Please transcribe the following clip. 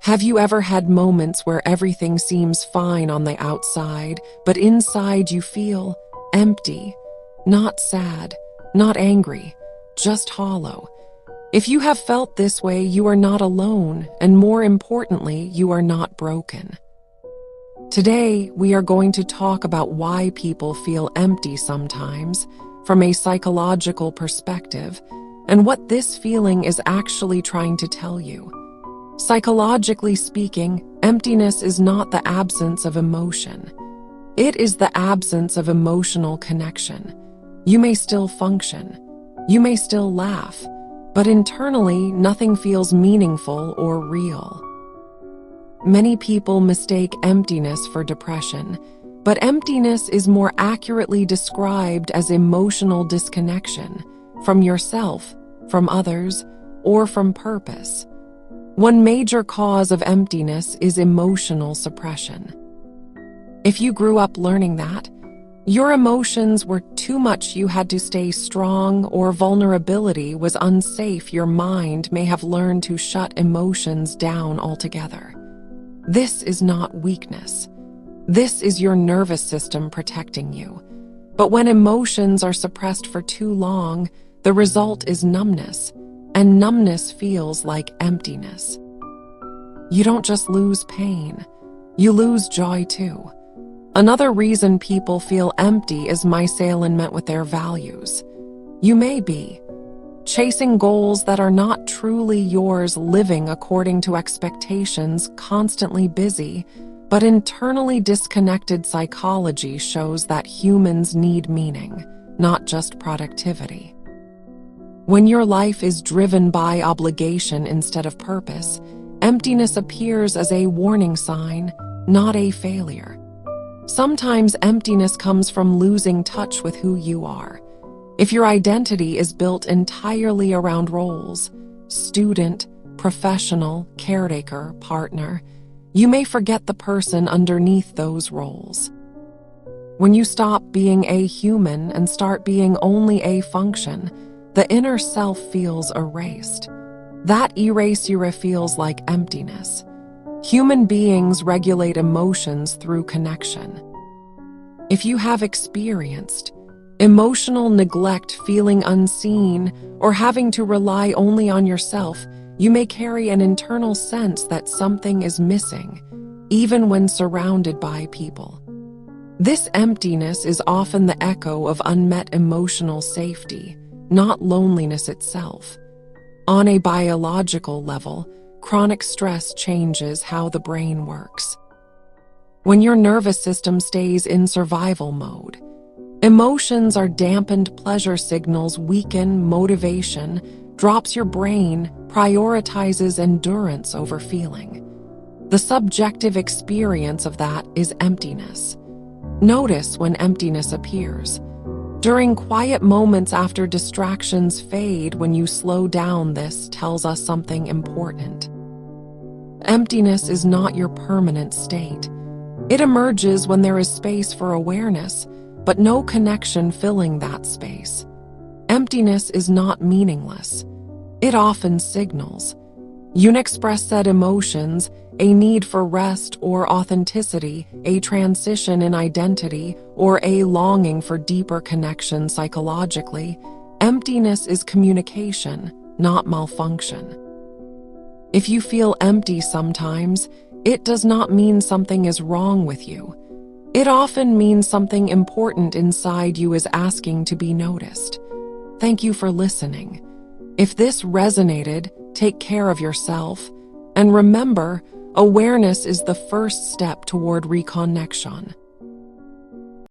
Have you ever had moments where everything seems fine on the outside, but inside you feel empty? Not sad, not angry, just hollow. If you have felt this way, you are not alone, and more importantly, you are not broken. Today, we are going to talk about why people feel empty sometimes, from a psychological perspective, and what this feeling is actually trying to tell you. Psychologically speaking, emptiness is not the absence of emotion. It is the absence of emotional connection. You may still function. You may still laugh, but internally, nothing feels meaningful or real. Many people mistake emptiness for depression, but emptiness is more accurately described as emotional disconnection from yourself, from others, or from purpose. One major cause of emptiness is emotional suppression. If you grew up learning that your emotions were too much, you had to stay strong, or vulnerability was unsafe, your mind may have learned to shut emotions down altogether. This is not weakness. This is your nervous system protecting you. But when emotions are suppressed for too long, the result is numbness, and numbness feels like emptiness. You don't just lose pain, you lose joy too. Another reason people feel empty is misalignment with their values. You may be chasing goals that are not truly yours, living according to expectations, constantly busy, but internally disconnected. Psychology shows that humans need meaning, not just productivity. When your life is driven by obligation instead of purpose, emptiness appears as a warning sign, not a failure. Sometimes emptiness comes from losing touch with who you are. If your identity is built entirely around roles, student, professional, caretaker, partner, you may forget the person underneath those roles. When you stop being a human and start being only a function, the inner self feels erased. That erasure feels like emptiness. Human beings regulate emotions through connection. If you have experienced emotional neglect, feeling unseen, or having to rely only on yourself, you may carry an internal sense that something is missing, even when surrounded by people. This emptiness is often the echo of unmet emotional safety, not loneliness itself. On a biological level, chronic stress changes how the brain works. When your nervous system stays in survival mode, emotions are dampened, pleasure signals weaken, motivation drops, your brain prioritizes endurance over feeling. The subjective experience of that is emptiness. Notice when emptiness appears. During quiet moments after distractions fade, when you slow down, this tells us something important. Emptiness is not your permanent state. It emerges when there is space for awareness, but no connection filling that space. Emptiness is not meaningless. It often signals unexpressed emotions, a need for rest or authenticity, a transition in identity, or a longing for deeper connection. Psychologically, emptiness is communication, not malfunction. If you feel empty sometimes, it does not mean something is wrong with you. It often means something important inside you is asking to be noticed. Thank you for listening. If this resonated, take care of yourself, and remember, awareness is the first step toward reconnection.